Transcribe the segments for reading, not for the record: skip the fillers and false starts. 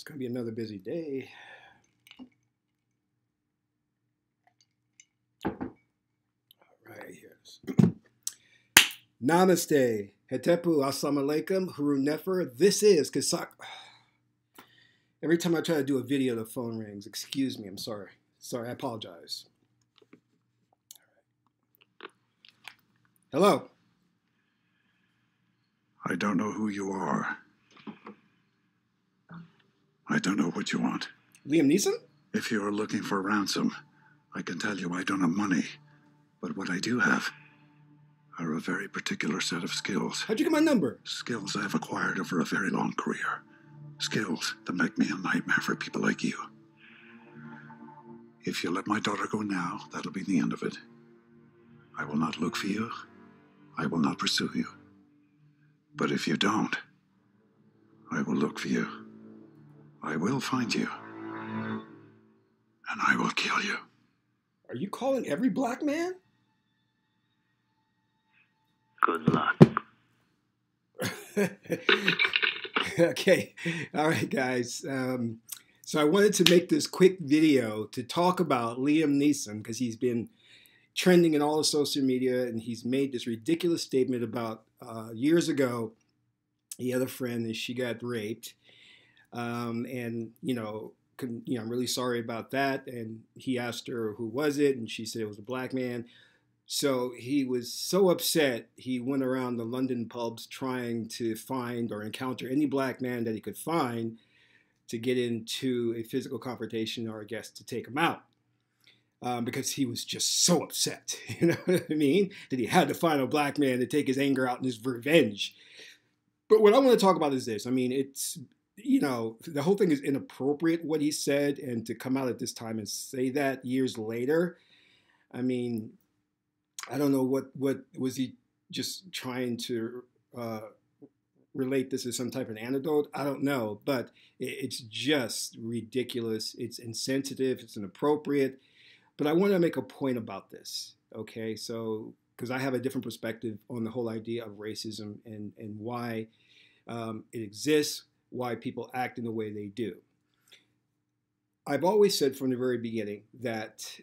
Gonna be another busy day. All right, here it is. Namaste. Hetepu, assalamu alaikum, Haroon Nefer. This is Kasak. Every time I try to do a video, the phone rings. Excuse me, I'm sorry. Sorry, I apologize. Hello. I don't know who you are. I don't know what you want. Liam Neeson? If you are looking for ransom, I can tell you I don't have money. But what I do have are a very particular set of skills. How'd you get my number? Skills I have acquired over a very long career. Skills that make me a nightmare for people like you. If you let my daughter go now, that'll be the end of it. I will not look for you. I will not pursue you. But if you don't, I will look for you. I will find you. And I will kill you. Are you calling every black man? Good luck. Okay. All right, guys. So I wanted to make this quick video to talk about Liam Neeson because he's been trending in all the social media, and he's made this ridiculous statement about years ago. He had a friend and she got raped, and I'm really sorry about that. And he asked her who was it, and she said it was a black man. So he was so upset, he went around the London pubs trying to find or encounter any black man that he could find to get into a physical confrontation, or I guess to take him out. Because he was just so upset, you know what I mean? That he had to find a black man to take his anger out and his revenge. But what I want to talk about is this. I mean, it's, the whole thing is inappropriate what he said, and to come out at this time and say that years later, I mean, I don't know what was he just trying to relate this as some type of anecdote? I don't know, but it's just ridiculous. It's insensitive. It's inappropriate. But I want to make a point about this, okay? So, because I have a different perspective on the whole idea of racism and why it exists, why people act in the way they do. I've always said from the very beginning that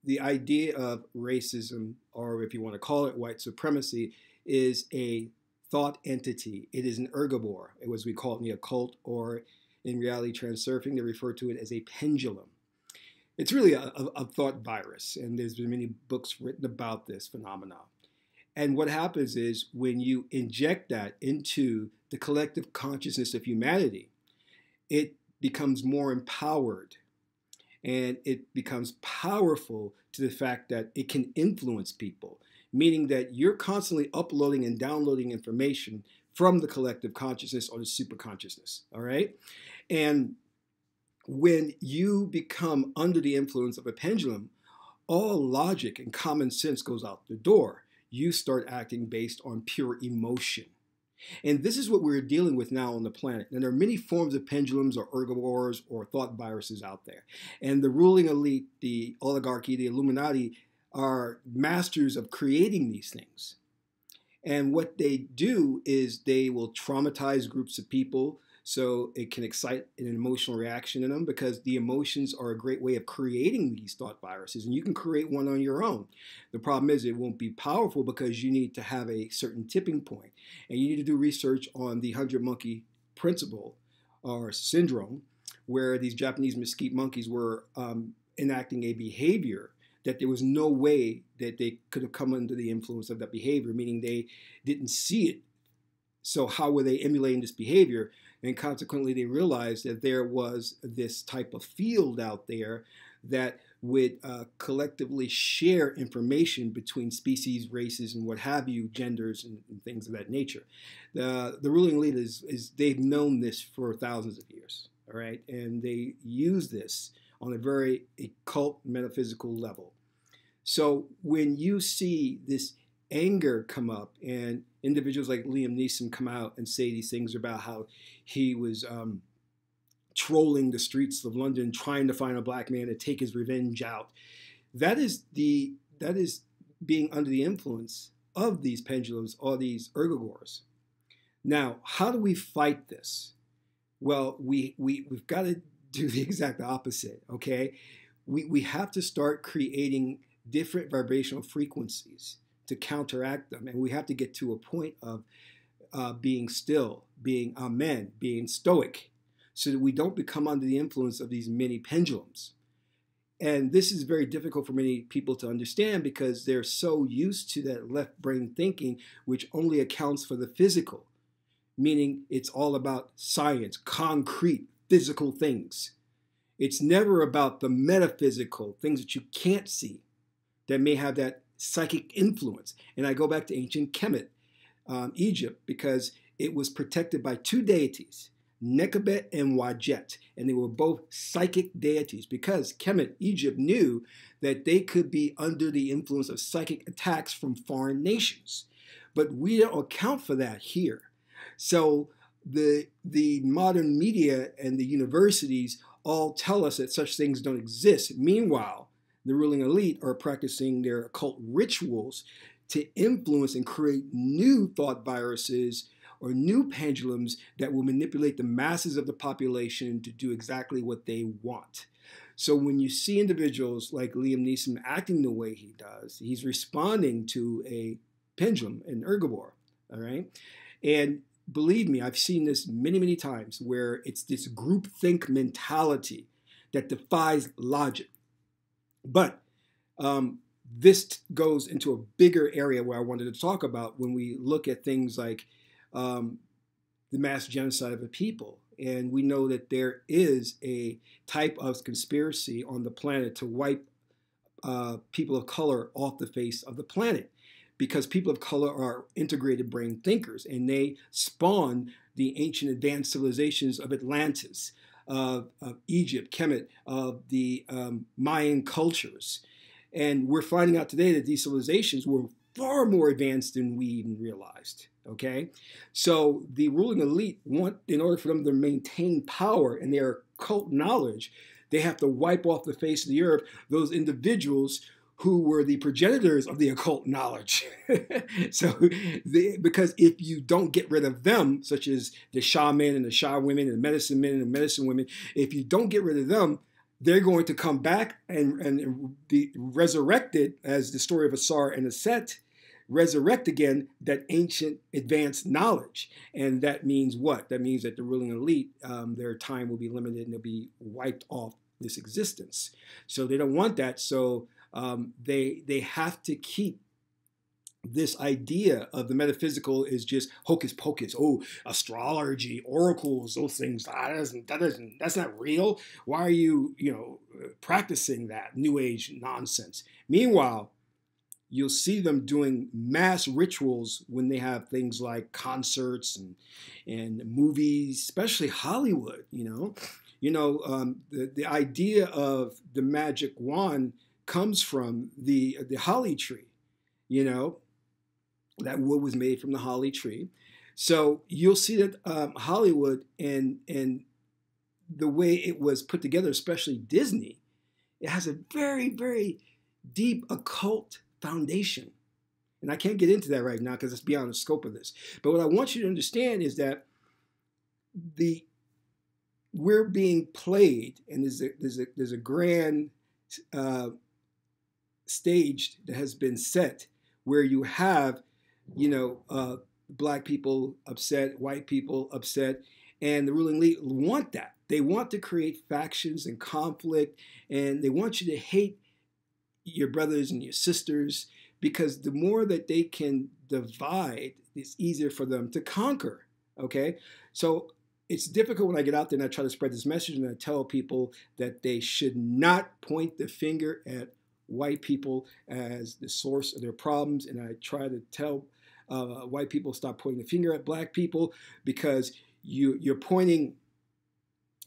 the idea of racism, or if you want to call it white supremacy, is a thought entity. It is an ergobore, as we call it in the occult, or in reality transurfing, they refer to it as a pendulum. It's really a thought virus, and there's been many books written about this phenomenon. And what happens is when you inject that into the collective consciousness of humanity, it becomes more empowered, and it becomes powerful to the fact that it can influence people, meaning that you're constantly uploading and downloading information from the collective consciousness or the superconsciousness, all right? And when you become under the influence of a pendulum, all logic and common sense goes out the door. You start acting based on pure emotion. And this is what we're dealing with now on the planet. And there are many forms of pendulums or ergobores or thought viruses out there. And the ruling elite, the oligarchy, the Illuminati, are masters of creating these things. And what they do is they will traumatize groups of people so it can excite an emotional reaction in them, because the emotions are a great way of creating these thought viruses. And you can create one on your own. The problem is it won't be powerful because you need to have a certain tipping point. And you need to do research on the 100-monkey principle or syndrome, where these Japanese mesquite monkeys were enacting a behavior that there was no way that they could have come under the influence of that behavior, meaning they didn't see it. So how were they emulating this behavior? And consequently, they realized that there was this type of field out there that would collectively share information between species, races, and what have you, genders, and things of that nature. The ruling elite is they've known this for thousands of years, all right? And they use this on a very occult, metaphysical level. So when you see this anger come up and individuals like Liam Neeson come out and say these things about how he was trolling the streets of London trying to find a black man to take his revenge out, that is being under the influence of these pendulums or these ergogores. Now, how do we fight this? Well, we've got to do the exact opposite, okay? We have to start creating different vibrational frequencies to counteract them. And we have to get to a point of being still, being amen, being stoic, so that we don't become under the influence of these many pendulums. And this is very difficult for many people to understand because they're so used to that left brain thinking, which only accounts for the physical, meaning it's all about science, concrete, physical things. It's never about the metaphysical, things that you can't see that may have that psychic influence. And I go back to ancient Kemet, Egypt, because it was protected by two deities, Nekabet and Wajet, and they were both psychic deities because Kemet, Egypt, knew that they could be under the influence of psychic attacks from foreign nations. But we don't account for that here. So the modern media and the universities all tell us that such things don't exist. Meanwhile, the ruling elite are practicing their occult rituals to influence and create new thought viruses or new pendulums that will manipulate the masses of the population to do exactly what they want. So when you see individuals like Liam Neeson acting the way he does, he's responding to a pendulum, an ergobor, all right? And believe me, I've seen this many, many times where it's this groupthink mentality that defies logic. But this goes into a bigger area where I wanted to talk about when we look at things like the mass genocide of a people. And we know that there is a type of conspiracy on the planet to wipe people of color off the face of the planet, because people of color are integrated brain thinkers, and they spawn the ancient advanced civilizations of Atlantis, of Egypt, Kemet, of the Mayan cultures. And we're finding out today that these civilizations were far more advanced than we even realized, okay? So the ruling elite want, in order for them to maintain power and their occult knowledge, they have to wipe off the face of the earth those individuals who were the progenitors of the occult knowledge. Because if you don't get rid of them, such as the shaman and the sha women and the medicine men and the medicine women, if you don't get rid of them, they're going to come back and be resurrected, as the story of Asar and Aset, resurrect again that ancient advanced knowledge. And that means what? That means that the ruling elite, their time will be limited and they'll be wiped off this existence. So they don't want that. So they have to keep this idea of the metaphysical is just hocus pocus. Oh, astrology, oracles, those things. That's not real. Why are you, practicing that New Age nonsense? Meanwhile, you'll see them doing mass rituals when they have things like concerts and movies, especially Hollywood. The idea of the magic wand comes from the holly tree. That wood was made from the holly tree. So you'll see that Hollywood and the way it was put together, especially Disney, it has a very, very deep occult foundation. And I can't get into that right now because it's beyond the scope of this. But what I want you to understand is that we're being played, and there's a grand stage that has been set where you have black people upset, white people upset, and the ruling elite want that. They want to create factions and conflict, and they want you to hate your brothers and your sisters, because the more that they can divide, it's easier for them to conquer, okay? So it's difficult when I get out there and I try to spread this message and I tell people that they should not point the finger at white people as the source of their problems, and I try to tell white people stop pointing the finger at black people, because you're pointing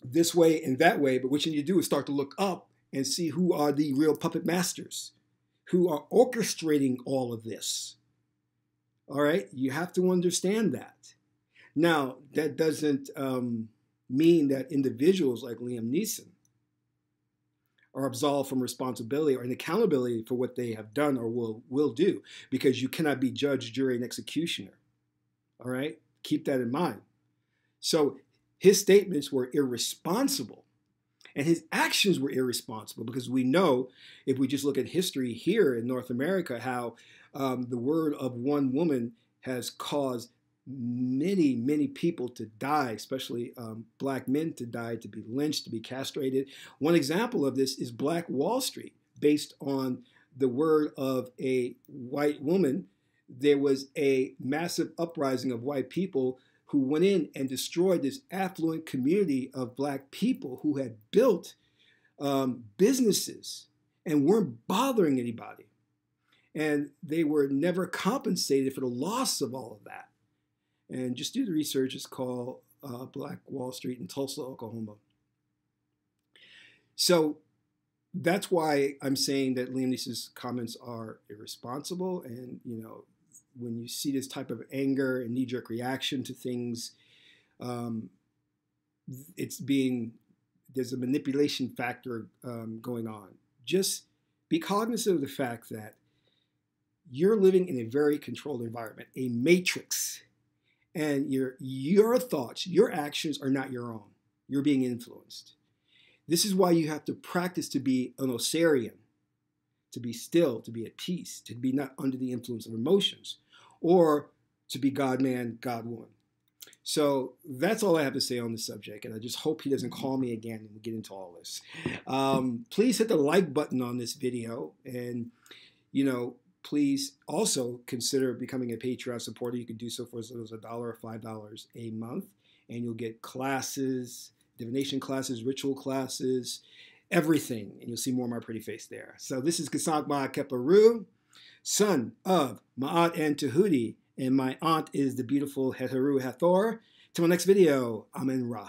this way and that way, but what you need to do is start to look up and see who are the real puppet masters, who are orchestrating all of this. All right, you have to understand that. Now, that doesn't mean that individuals like Liam Neeson are absolved from responsibility or an accountability for what they have done or will do, because you cannot be judge, jury, and executioner. All right? Keep that in mind. So his statements were irresponsible. And his actions were irresponsible because we know, if we just look at history here in North America, how the word of one woman has caused many, many people to die, especially black men to die, to be lynched, to be castrated. One example of this is Black Wall Street. Based on the word of a white woman, there was a massive uprising of white people who went in and destroyed this affluent community of black people who had built businesses and weren't bothering anybody. And they were never compensated for the loss of all of that. And just do the research. It's called Black Wall Street in Tulsa, Oklahoma. So that's why I'm saying that Liam Neeson's comments are irresponsible. And, you know, when you see this type of anger and knee-jerk reaction to things, there's a manipulation factor going on. Just be cognizant of the fact that you're living in a very controlled environment, a matrix, and your thoughts, your actions are not your own. You're being influenced. This is why you have to practice to be an Osirian, to be still, to be at peace, to be not under the influence of emotions, or to be God-man, God-woman. So that's all I have to say on the subject, and I just hope he doesn't call me again and we get into all this. Please hit the like button on this video, and, you know, please also consider becoming a Patreon supporter. You can do so for as little as $1 or $5 a month, and you'll get classes, divination classes, ritual classes, everything, and you'll see more of my pretty face there. So this is Kasak Ma Keparu, son of Ma'at and Tahuti, and my aunt is the beautiful Heteru Hathor. Till my next video, Amen Ra.